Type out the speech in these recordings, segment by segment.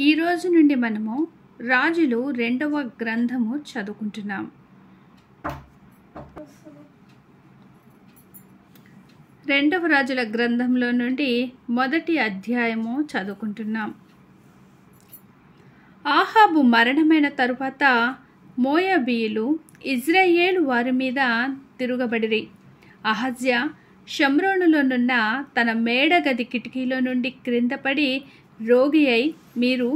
ఈ రోజు నుండి మనము రాజులు 2వ గ్రంథము చదువుకుంటున్నాం. 2వ రాజుల గ్రంథంలో నుండి మొదటి అధ్యాయము చదువుకుంటున్నాం. ఆహాబు మరణమైన తరువాత మోయాబీయులు ఇజ్రాయేలు వారి మీద తిరుగబడిరి. అహజ్యా షమ్రోనులోనున్న తన మేడగది కిటికీలో నుండి క్రిందపడి రోగి అయి, మీరు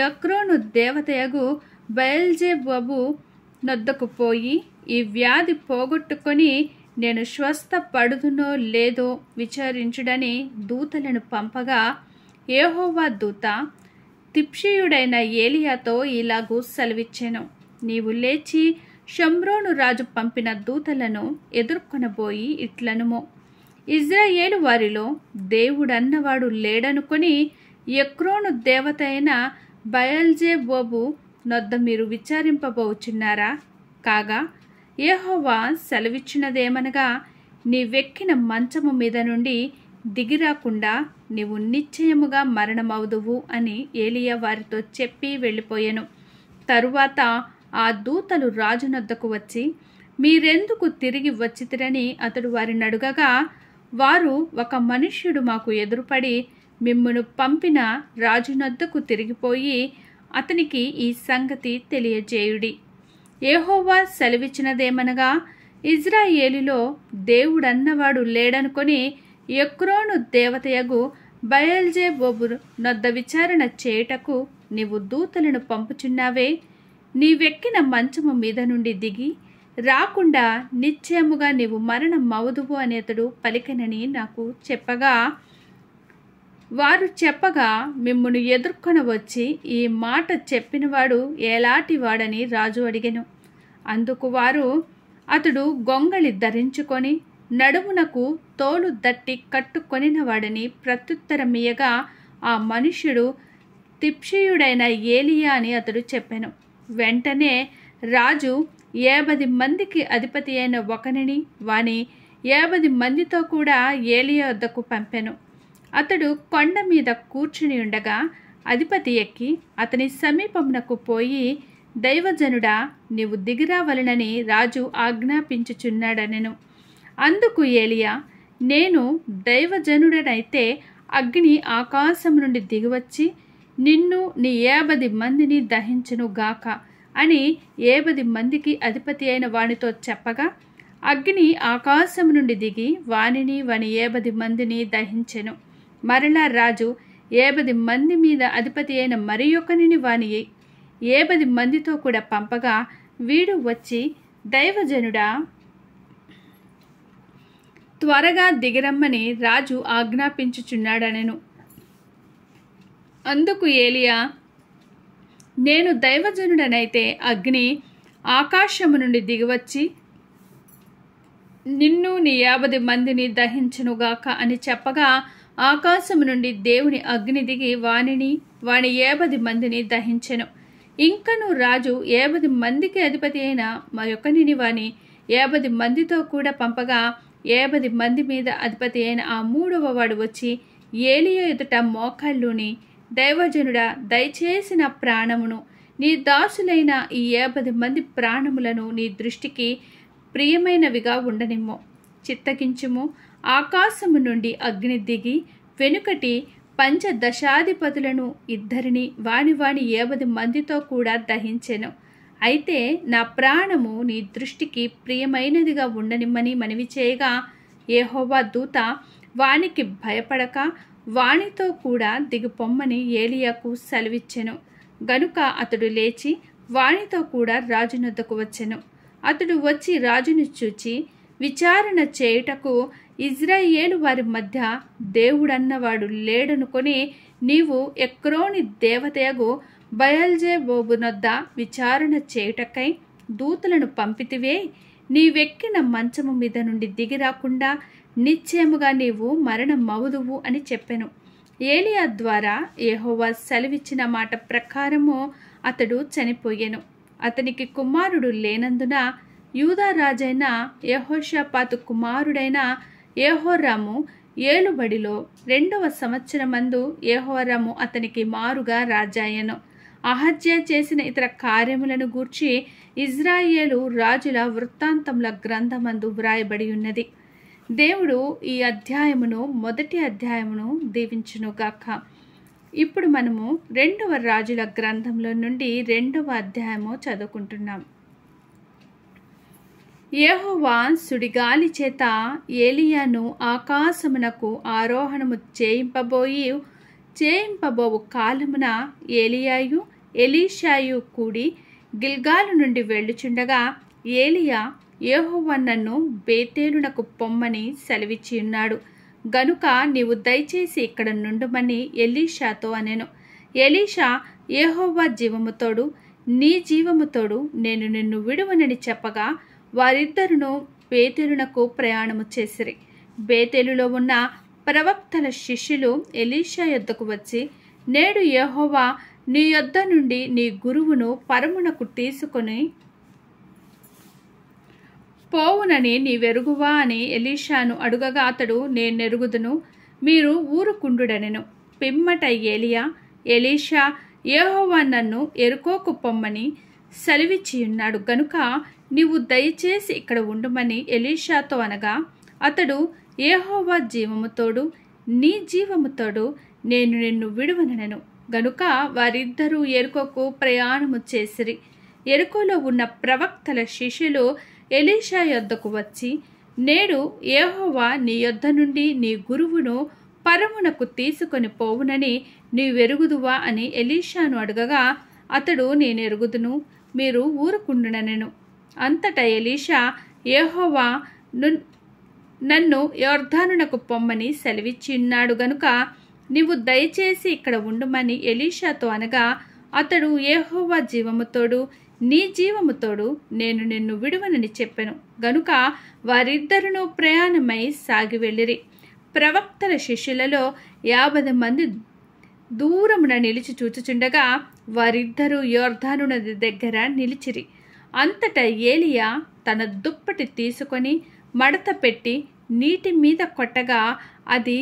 ఎక్రోను దేవతయగు బయల్జెబూబు నొద్దకు పోయి ఈ వ్యాధి పోగొట్టుకొని నేను స్వస్థపడుదునో లేదో విచారించుడని దూతలను పంపగా, యెహోవా దూత తిప్షీయుడైన ఏలియాతో ఇలాగూ సెలవిచ్చెను, నీవు లేచి షమ్రోను రాజు పంపిన దూతలను ఎదుర్కొనబోయి ఇట్లనుము, ఇజ్రాయేలు వారిలో దేవుడన్నవాడు లేడనుకొని ఎక్రోను దేవత అయిన బయల్జెబూబు నొద్ద మీరు విచారింపబోచున్నారా? కాగా యెహోవా సెలవిచ్చినదేమనగా, నీవెక్కిన మంచము మీద నుండి దిగిరాకుండా నీవు నిశ్చయముగా మరణమవుదువు అని ఏలియా వారితో చెప్పి వెళ్ళిపోయెను. తరువాత ఆ దూతలు రాజునొద్దకు వచ్చి, మీరెందుకు తిరిగి వచ్చితిరని అతడు వారిని అడుగగా, వారు, ఒక మనుష్యుడు మాకు ఎదురుపడి మిమ్మును పంపిన రాజునొద్దకు తిరిగిపోయి అతనికి ఈ సంగతి తెలియజేయుడి. యెహోవా సెలవిచ్చినదేమనగా, ఇజ్రాయేలులో దేవుడన్నవాడు లేడనుకొని ఎక్రోను దేవతయగు బయల్జెబూబు నొద్ద విచారణ చేయుటకు నీవు దూతలను పంపుచున్నావే, నీవెక్కిన మంచము మీద నుండి దిగి రాకుండా నిశ్చయముగా నీవు మరణమవుదువు అని అతడు పలికెనని నాకు చెప్పగా, వారు చెప్పగా మిమ్మును ఎదుర్కొన వచ్చి ఈ మాట చెప్పినవాడు ఎలాంటి వాడని రాజు అడిగెను. అందుకు వారు, అతడు గొంగళి ధరించుకొని నడుమునకు తోలు దట్టి కట్టుకొనిన వాడని ప్రత్యుత్తరమియ్యగా, ఆ మనుష్యుడు తిప్షీయుడైన ఏలియా అని అతడు చెప్పెను. వెంటనే రాజు 50 మందికి అధిపతి అయిన ఒకనిని వాని 50 మందితో కూడా ఏలియా వద్దకు పంపెను. అతడు కొండ మీద కూర్చుని ఉండగా అధిపతి ఎక్కి అతని సమీపమునకు పోయి, దైవజనుడా, నీవు దిగిరావలనని రాజు ఆజ్ఞాపించుచున్నాడనెను. అందుకు ఏలియా, నేను దైవజనుడనైతే అగ్ని ఆకాశము నుండి దిగివచ్చి నిన్ను నీ 50 మందిని దహించును గాక అని 50 మందికి అధిపతి అయిన వానితో చెప్పగా, అగ్ని ఆకాశము నుండి దిగి వానిని వాని 50 మందిని దహించెను. మరలా రాజు 50 మంది మీద అధిపతి అయిన మరి ఒకనిని వాని 50 మందితో కూడా పంపగా, వీడు వచ్చి, దైవజనుడా, త్వరగా దిగిరమ్మని రాజు ఆజ్ఞాపించుచున్నాడనెను. అందుకు ఏలియా, నేను దైవజనుడనైతే అగ్ని ఆకాశము నుండి దిగివచ్చి నిన్ను నీ 50 మందిని దహించునుగాక అని చెప్పగా, ఆకాశము నుండి దేవుని అగ్ని దిగి వానిని వాని 50 మందిని దహించెను. ఇంకను రాజు 50 మందికి అధిపతి అయిన మరొకనిని వాని 50 మందితో కూడా పంపగా, 50 మంది మీద అధిపతి అయిన ఆ 3వ వాడు వచ్చి ఏలియా ఎదుట మోకాళ్ళూని, దైవజనుడా, దయచేసి నా ప్రాణమును, నీ దాసులైన ఈ 50 మంది ప్రాణములను నీ దృష్టికి ప్రియమైనవిగా ఉండనిమ్ము, చిత్తగించుము. ఆకాశము నుండి అగ్ని దిగి వెనుకటి పంచదశాధిపతులను ఇద్దరిని వాని 50 మందితో కూడా దహించెను. అయితే నా ప్రాణము నీ దృష్టికి ప్రియమైనదిగా ఉండనిమ్మని మనవి చేయగా, యెహోవా దూత వానికి భయపడక వానితో కూడా దిగిపొమ్మని ఏలియాకు సెలవిచ్చెను. గనుక అతడు లేచి వానితో కూడా రాజునొద్దకు వచ్చెను. అతడు వచ్చి రాజును చూచి, విచారణ చేయుటకు ఇజ్రాయేలు వారి మధ్య దేవుడన్నవాడు లేడనుకొని నీవు ఎక్రోని దేవతయగు బయల్జెబూబు నొద్ద విచారణ చేయుటకై దూతలను పంపితివే, నీవెక్కిన మంచము మీద నుండి దిగిరాకుండా నిశ్చయముగా నీవు మరణమవుదువు అని చెప్పెను. ఏలియా ద్వారా యెహోవా సెలవిచ్చిన మాట ప్రకారము అతడు చనిపోయెను. అతనికి కుమారుడు లేనందున యూదా రాజైన యెహోషాపాతు కుమారుడైన యెహోరాము ఏలుబడిలో 2వ సంవత్సరమందు యెహోరాము అతనికి మారుగా రాజాయెను. అహజ్యా చేసిన ఇతర కార్యములను గూర్చి ఇజ్రాయేలు రాజుల వృత్తాంతముల గ్రంథమందు వ్రాయబడి ఉన్నది. దేవుడు ఈ అధ్యాయమును, మొదటి అధ్యాయమును దీవించునుగాక. ఇప్పుడు మనము 2వ రాజుల గ్రంథంలో నుండి 2వ అధ్యాయము చదువుకుంటున్నాం. యెహోవా సుడిగాలి చేత ఏలియాను ఆకాశమునకు ఆరోహణము చేయింపబోవు కాలమున ఏలియాయు ఎలీషాయు కూడి గిల్గాలు నుండి వెళ్ళుచుండగా ఏలియా, యెహోవా నన్ను బేతేలునకు పొమ్మని సెలవిచ్చి ఉన్నాడు గనుక నీవు దయచేసి ఇక్కడ నుండుమని ఎలీషాతో అనెను. ఎలీషా, యెహోవా జీవముతోడు నీ జీవముతోడు నేను నిన్ను విడువనని చెప్పగా వారిద్దరును బేతేలునకు ప్రయాణము చేసిరి. బేతేలులో ఉన్న ప్రవక్తల శిష్యులు ఎలీషా యొద్దకు వచ్చి, నేడు యెహోవా నీ యొద్ద నుండి నీ గురువును పరమునకు తీసుకొని పోవునని నీవెరుగువా అని ఎలీషాను అడుగగా అతడు, నేనెరుగుదును, మీరు ఊరుకుండుడనెను. పిమ్మట ఏలియా, ఎలీషా, యెహోవా నన్ను ఎరుకోకు పొమ్మని సెలవిచ్చియున్నాడు గనుక నీవు దయచేసి ఇక్కడ ఉండుమని ఎలీషాతో అనగా అతడు, యెహోవా జీవముతోడు నీ జీవముతోడు నేను నిన్ను విడువనెను గనుక వారిద్దరూ ఎరుకోకు ప్రయాణము చేసిరి. ఎరుకోలో ఉన్న ప్రవక్తల శిష్యులు ఎలీషా యొద్దకు వచ్చి, నేడు యెహోవా నీ యొద్ద నుండి నీ గురువును పరమునకు తీసుకొని పోవునని నీవెరుగుదువా అని ఎలీషాను అడగగా అతడు, నేనెరుగుదును, మీరు ఊరుకుండుననెను. అంతటా ఎలీషా, యెహోవా నన్ను యొర్దానునకు పొమ్మని సెలవిచ్చిన్నాడు గనుక నీవు దయచేసి ఇక్కడ ఉండుమని ఎలీషాతో అనగా అతడు, యెహోవా జీవముతోడు నీ జీవముతోడు నేను నిన్ను విడువనని చెప్పెను గనుక వారిద్దరును ప్రయాణమై సాగి వెళ్ళిరి. ప్రవక్తల శిష్యులలో 50 మంది దూరమున నిలిచి చూచుచుండగా వారిద్దరూ యొర్దాను నది దగ్గర నిలిచిరి. అంతటా ఏలియా తన దుప్పటి తీసుకొని మడత పెట్టి నీటి మీద కొట్టగా అది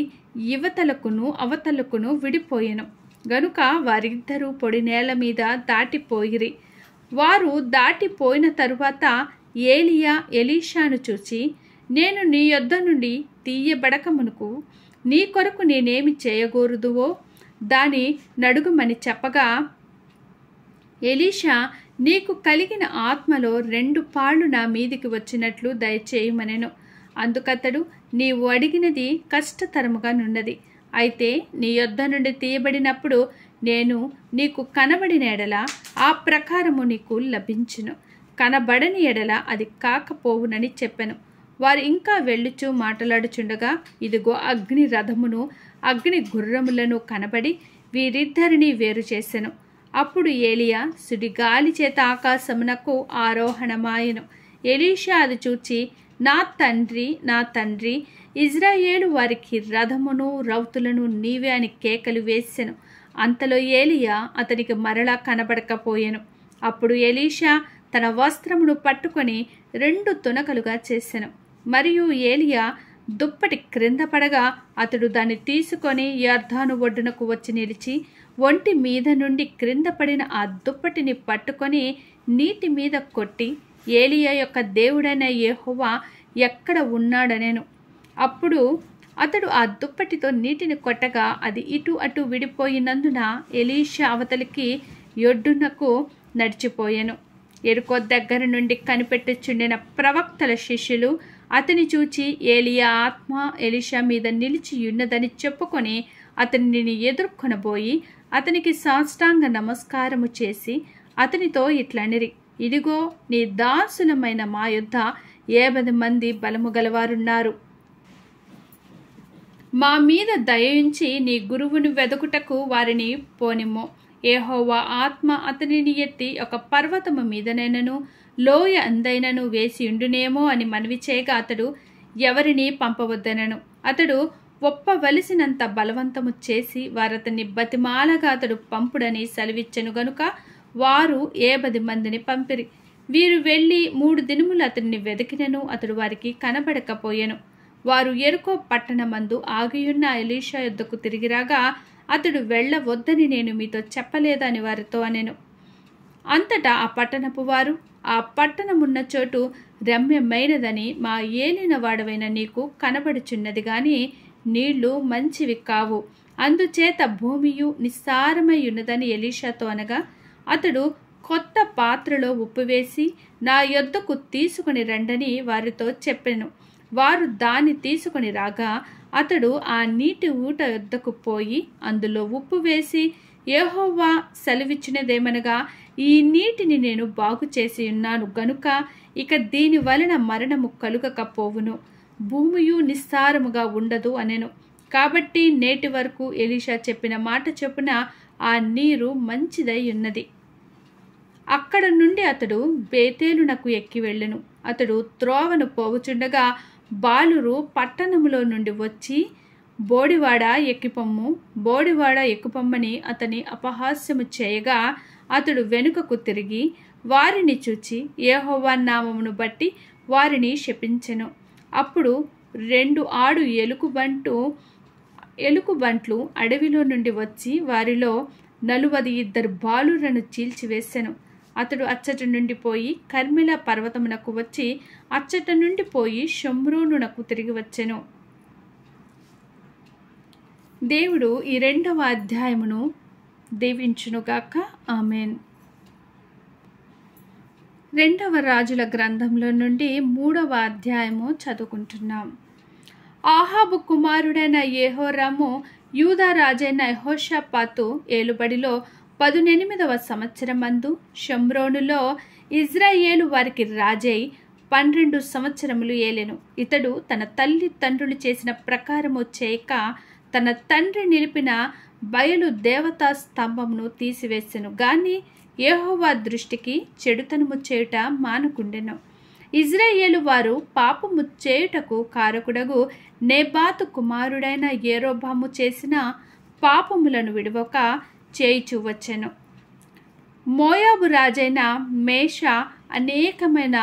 యువతలకును అవతలకును విడిపోయెను గనుక వారిద్దరూ పొడి నేల మీద దాటిపోయిరి. వారు దాటిపోయిన తరువాత ఏలియా ఎలీషాను చూచి, నేను నీ యొద్ద నుండి తీయబడకమునుకు నీ కొరకు నేనేమి చేయగోరుదువో దాని నడుగుమని చెప్పగా ఎలీషా, నీకు కలిగిన ఆత్మలో 2 పాళ్ళు నా మీదికి వచ్చినట్లు దయచేయమనెను. అందుకతడు, నీవు అడిగినది కష్టతరముగా నున్నది. అయితే నీ యొద్ద నుండి తీయబడినప్పుడు నేను నీకు కనబడిన ఎడల ఆ ప్రకారము నీకు లభించును, కనబడని ఎడల అది కాకపోవునని చెప్పెను. వారు ఇంకా వెళ్ళుచూ మాట్లాడుచుండగా ఇదిగో అగ్ని రథమును అగ్ని గుర్రములను కనబడి వీరిద్దరిని వేరు చేసెను. అప్పుడు ఏలియా సుడిగాలి చేత ఆకాశమునకు ఆరోహణమాయెను. ఎలీషా అది చూచి, నా తండ్రి, నా తండ్రి, ఇజ్రాయేలు వారికి రథమును రౌతులను నీవే అని కేకలు వేసెను. అంతలో ఏలియా అతనికి మరలా కనబడకపోయెను. అప్పుడు ఎలీషా తన వస్త్రమును పట్టుకొని 2 తునకలుగా చేసెను. మరియు ఏలియా దుప్పటి క్రింద పడగా అతడు దాన్ని తీసుకొని యొర్దాను ఒడ్డునకు వచ్చి నిలిచి ఒంటి మీద నుండి క్రింద పడిన ఆ దుప్పటిని పట్టుకొని నీటి మీద కొట్టి, ఏలియా యొక్క దేవుడైన యెహోవా ఎక్కడ ఉన్నాడనెను. అప్పుడు అతడు ఆ దుప్పటితో నీటిని కొట్టగా అది ఇటు అటు విడిపోయినందున ఎలీషా అవతలికి యొడ్డునకు నడిచిపోయెను. ఎరుకో దగ్గర నుండి కనిపెట్టుచుండిన ప్రవక్తల శిష్యులు అతని చూచి, ఏలియా ఆత్మ ఎలీషా మీద నిలిచి ఉన్నదని చెప్పుకొని అతనిని ఎదుర్కొనబోయి అతనికి సాష్టాంగ నమస్కారము చేసి అతనితో ఇట్లనిరి, ఇదిగో నీ దాసులమైన మా యొద్ద 50 మంది బలము గలవారున్నారు. మా మీద దయించి నీ గురువును వెదకుటకు వారిని పోనిమ్ము. యెహోవా ఆత్మ అతనిని ఎత్తి ఒక పర్వతము మీదనైనను లోయ అందైనను వేసి ఉండునేమో అని మనవి చేయగా అతడు ఎవరిని పంపవద్దనను. అతడు ఒప్పవలసినంత బలవంతము చేసి వారతన్ని బతిమాలగా అతడు పంపుడని సెలవిచ్చెను గనుక వారు 50 మందిని పంపిరి. వీరు వెళ్ళి 3 దినములు అతన్ని వెతికినను అతడు వారికి కనబడకపోయెను. వారు యెరికో పట్టణమందు ఆగియున్న ఎలీషా యొద్దకు తిరిగిరాగా అతడు వెళ్ళవద్దని నేను మీతో చెప్పలేదని వారితో అనెను. అంతటా ఆ పట్టణపు వారు, ఆ పట్టణమున్న చోటు రమ్యమైనదని మా ఏలిన వాడవైన నీకు కనబడుచున్నది గాని నీళ్లు మంచివి కావు, అందుచేత భూమియు నిస్సారమై ఉన్నదని ఎలీషాతో అనగా, అతడు కొత్త పాత్రలో ఉప్పు వేసి నా యొద్దకు తీసుకుని రండని వారితో చెప్పెను. వారు దాన్ని తీసుకుని రాగా అతడు ఆ నీటి ఊట యొద్దకు పోయి అందులో ఉప్పు వేసి, యెహోవా సెలవిచ్చినదేమనగా, ఈ నీటిని నేను బాగు చేసి ఉన్నాను గనుక ఇక దీని వలన మరణము కలుగకపోవును, భూమియు నిస్సారముగా ఉండదు అనెను. కాబట్టి నేటి వరకు ఎలీషా చెప్పిన మాట చొప్పున ఆ నీరు మంచిదై ఉన్నది. అక్కడ నుండి అతడు బేతేలునకు ఎక్కి వెళ్ళెను. అతడు త్రోవను పోవుచుండగా బాలురు పట్టణములో నుండి వచ్చి, బోడివాడ ఎక్కిపొమ్ము, బోడివాడ ఎక్కుపొమ్మని అతని అపహాస్యము చేయగా అతడు వెనుకకు తిరిగి వారిని చూచి యెహోవా నామమును బట్టి వారిని శపించెను. అప్పుడు 2 ఆడు ఎలుకబంట్లు అడవిలో నుండి వచ్చి వారిలో 42 బాలురను చీల్చివేసెను. అతడు అచ్చట నుండి పోయి కర్మెల పర్వతమునకు వచ్చి అచ్చట నుండి పోయి షోమ్రోనునకు తిరిగి వచ్చెను. దేవుడు ఈ 2వ అధ్యాయమును దీవించునుగాక. ఆమెన్. 2వ రాజుల గ్రంథంలో నుండి 3వ అధ్యాయము చదువుకుంటున్నాం. ఆహాబు కుమారుడైన యెహోరాము యూదా రాజైన యెహోషాపాతు ఏలుబడిలో 18వ సంవత్సరమందు షోమ్రోనులో ఇజ్రాయేలు వారికి రాజై 12 సంవత్సరములు ఏలెను. ఇతడు తన తల్లి తండ్రులు చేసిన ప్రకారము చేయక తన తండ్రి నిలిపిన బయలు దేవతా స్తంభమును తీసివేసెను గాని యెహోవా దృష్టికి చెడుతనము చేయుట మానకుండెను. ఇజ్రాయేలు వారు పాపము చేయుటకు కారకుడగు నెబాతు కుమారుడైన యెరోబాము చేసిన పాపములను విడువక చేయిచూ వచ్చెను. మోయాబు రాజైన మేష అనేకమైన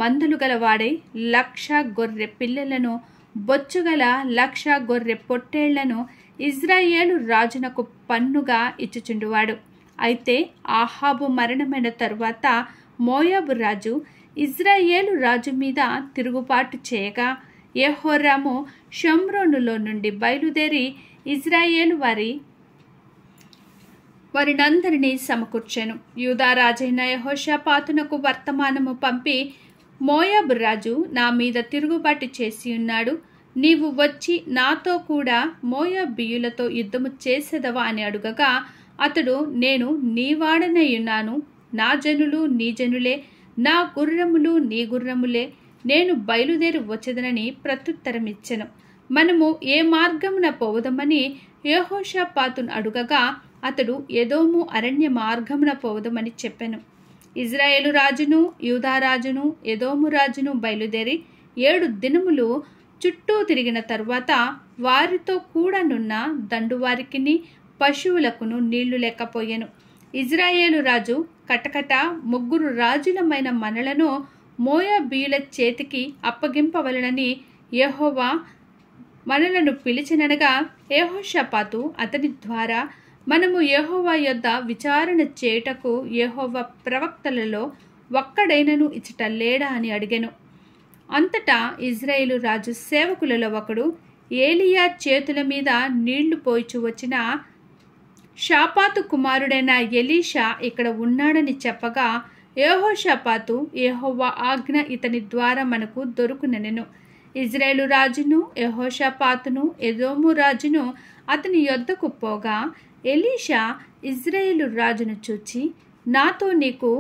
మందలు గలవాడై 1,00,000 గొర్రె పిల్లలను, బొచ్చుగల 1,00,000 గొర్రె పొట్టేళ్లను ఇజ్రాయేలు రాజునకు పన్నుగా ఇచ్చుచుండువాడు. అయితే ఆహాబు మరణమైన తరువాత మోయాబు రాజు ఇజ్రాయేలు రాజు మీద తిరుగుబాటు చేయగా యెహోరాము షోమ్రోనులో నుండి బయలుదేరి ఇజ్రాయేలు వారినందరినీ సమకూర్చెను. యూదా రాజైన యెహోషాపాతునకు వర్తమానము పంపి, మోయాబు రాజు నా మీద తిరుగుబాటు చేసి ఉన్నాడు, నీవు వచ్చి నాతో కూడా మోయాబీయులతో యుద్ధము చేసేదవా అని అడుగగా అతడు, నేను నీవాడనై ఉన్నాను, నా జనులు నీ జనులే, నా గుర్రములు నీ గుర్రములే, నేను బయలుదేరి వచ్చేదనని ప్రత్యుత్తరమిచ్చెను. మనము ఏ మార్గమున పోవదమని యెహోషాపాతును అడుగగా అతడు ఎదోము అరణ్య మార్గమున పోవదమని చెప్పెను. ఇజ్రాయేలు రాజును యూదా రాజును ఎదోము రాజును బయలుదేరి 7 దినములు చుట్టూ తిరిగిన తరువాత వారితో కూడానున్న దండువారికిని పశువులకును నీళ్లు లేకపోయెను. ఇజ్రాయేలు రాజు కటకట 3 రాజులమైన మనలను మోయాబీయుల చేతికి అప్పగింపవలనని యెహోవా మనలను పిలిచిననగా యెహోషాపాతు అతని ద్వారా, మనము యెహోవా యొద్ద విచారణ చేయుటకు యెహోవా ప్రవక్తలలో ఒక్కడైనను ఇచ్చట లేడా అని అడిగెను. అంతటా ఇజ్రాయేలు రాజు సేవకులలో ఒకడు, ఏలియా చేతుల మీద నీళ్లు పోయిచు వచ్చిన షాపాతు కుమారుడైన ఎలీషా ఇక్కడ ఉన్నాడని చెప్పగా యెహోషాపాతు, యెహోవా ఆజ్ఞ ఇతని ద్వారా మనకు దొరుకునెను. ఇజ్రాయేలు రాజును యెహోషాపాతును ఎదోము రాజును అతని యొద్దకు పోగా ఎలీషా ఇజ్రాయేలు రాజును చూచి, నాతో నీకు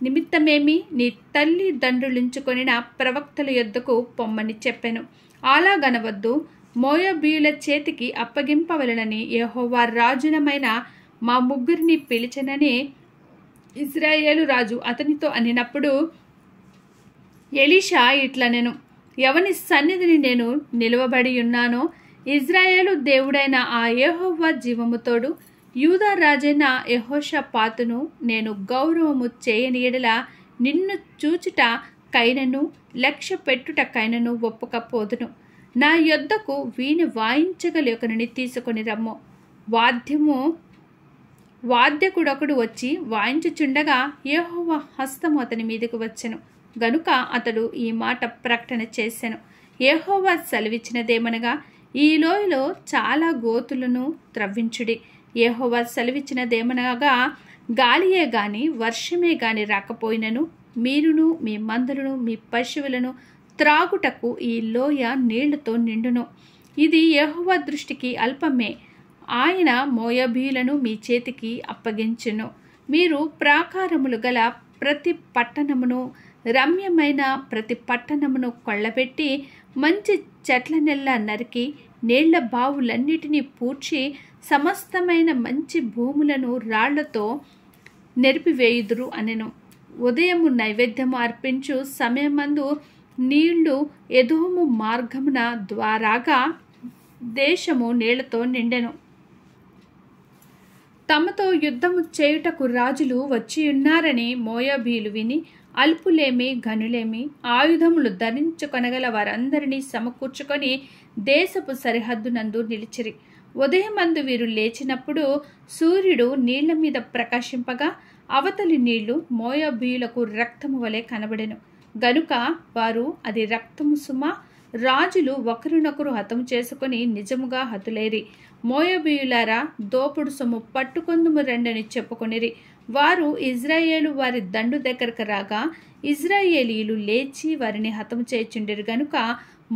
నిమిత్తమేమి నీ తల్లి దండ్రులించుకొనిన ప్రవక్తల యొద్దకు పొమ్మని చెప్పెను. అలాగనవద్దు, మోయాబీయుల చేతికి అప్పగింపవలనని యెహోవా రాజులమైన మా 3 పిలిచెనని ఇజ్రాయేలు రాజు అతనితో అనినప్పుడు ఎలీషా ఇట్లనెను, ఎవని సన్నిధిని నేను నిలువబడి ఉన్నానో ఇజ్రాయేలు దేవుడైన ఆ యెహోవా జీవముతోడు యూదా రాజైన యెహోషాపాతును నేను గౌరవము చేయని యెడల నిన్ను చూచుట కైనను లక్ష్య పెట్టుటకైనను ఒప్పుకపోదును. నా యొద్దకు వీణ వాయించగలిగొకరిని తీసుకొని రమ్ము. వాద్యకుడొకడు వచ్చి వాయించుచుండగా యెహోవా హస్తము అతని మీదకు వచ్చెను గనుక అతడు ఈ మాట ప్రకటన చేసెను. యెహోవా సెలవిచ్చినదేమనగా, ఈ లోయలో చాలా గోతులను త్రవ్వించుడి. యెహోవా సెలవిచ్చినదేమనగా, గాలియే గాని వర్షమే గాని రాకపోయినను మీరును మీ మందలను మీ పశువులను త్రాగుటకు ఈ లోయ నీళ్లతో నిండును. ఇది యెహోవా దృష్టికి అల్పమే. ఆయన మోయాబీయులను మీ చేతికి అప్పగించును. మీరు ప్రాకారములు గల ప్రతి పట్టణమును రమ్యమైన ప్రతి పట్టణమును కొల్లబెట్టి మంచి చెట్లనెల్లా నరికి నీళ్ల బావులన్నిటినీ పూడ్చి సమస్తమైన మంచి భూములను రాళ్లతో నెరిపివేయుదురు అనెను. ఉదయము నైవేద్యము అర్పించు సమయమందు నీళ్లు ఎదోము మార్గమున ద్వారాగా దేశము నీళ్లతో నిండెను. తమతో యుద్ధము చేయుటకు రాజులు వచ్చియున్నారని మోయాబీయులు విని అల్పులేమి ఘనులేమి ఆయుధములు ధరించుకొనగల వారందరినీ సమకూర్చుకొని దేశపు సరిహద్దునందు నిలిచిరి. ఉదయమందు వీరు లేచినప్పుడు సూర్యుడు నీళ్ల మీద ప్రకాశింపగా అవతలి నీళ్లు మోయాబీయులకు రక్తము వలె కనబడెను గనుక వారు అది రక్తము సుమా, రాజులు ఒకరినొకరు హతము చేసుకుని నిజముగా హతులేరి. మోయాబీయులారా, దోపుడు సొమ్ము పట్టుకొందుము రండని చెప్పుకొనిరి. వారు ఇజ్రాయేలు వారి దండు దగ్గరకు రాగా ఇజ్రాయేలీయులు లేచి వారిని హతము చేయుచుండిరి గనుక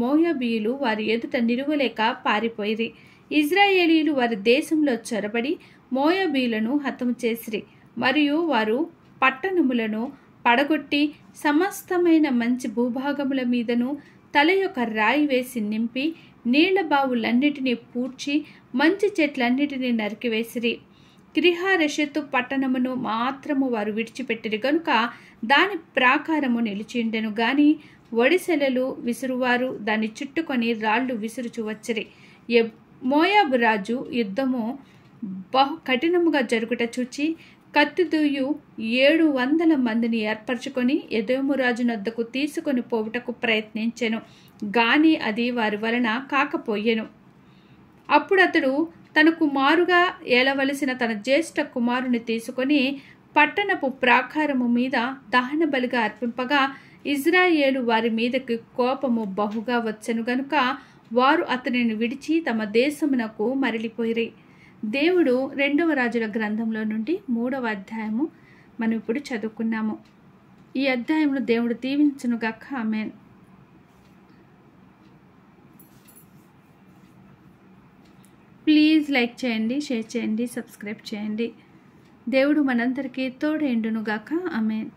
మోయాబీయులు వారి ఎదుట నిలువలేక పారిపోయిరి. ఇజ్రాయేలీయులు వారి దేశంలో చొరబడి మోయాబీయులను హతము చేసిరి. మరియు వారు పట్టణములను పడగొట్టి సమస్తమైన మంచి భూభాగముల మీదను తల యొక్క రాయి వేసి నింపి నీళ్ల బావులన్నిటినీ పూడ్చి మంచి చెట్లన్నిటినీ నరికివేసిరి. కిర్హరెషెతు పట్టణమును మాత్రము వారు విడిచిపెట్టిరి గనుక దాని ప్రాకారము నిలిచిండెను గాని ఒడిసెలలు విసురువారు దాన్ని చుట్టుకొని రాళ్లు విసురుచు వచ్చిరి. మోయాబు రాజు యుద్ధము బహు కఠినముగా జరుగుట చూచి కత్తిదూయు 700 మందిని ఏర్పరచుకొని ఎదోము రాజు నొద్దకు తీసుకొని పోవుటకు ప్రయత్నించెను గాని అది వారి వలన కాకపోయెను. అప్పుడు అతడు తనకు మారుగా ఏలవలసిన తన జ్యేష్ఠ కుమారుని తీసుకొని పట్టణపు ప్రాకారము మీద దహన బలిగా అర్పింపగా ఇజ్రాయేలు వారి మీదకి కోపము బహుగా వచ్చెను గనుక వారు అతనిని విడిచి తమ దేశమునకు మరలిపోయిరి. దేవుడు 2వ రాజుల గ్రంథంలో నుండి 3వ అధ్యాయము మనం ఇప్పుడు చదువుకున్నాము. ఈ అధ్యాయంలో దేవుడు దీవించునుగాక. ఆమేన్. ప్లీజ్ లైక్ చేయండి, షేర్ చేయండి, సబ్స్క్రైబ్ చేయండి. దేవుడు మనందరికీ తోడేండునుగాక. ఆమేన్.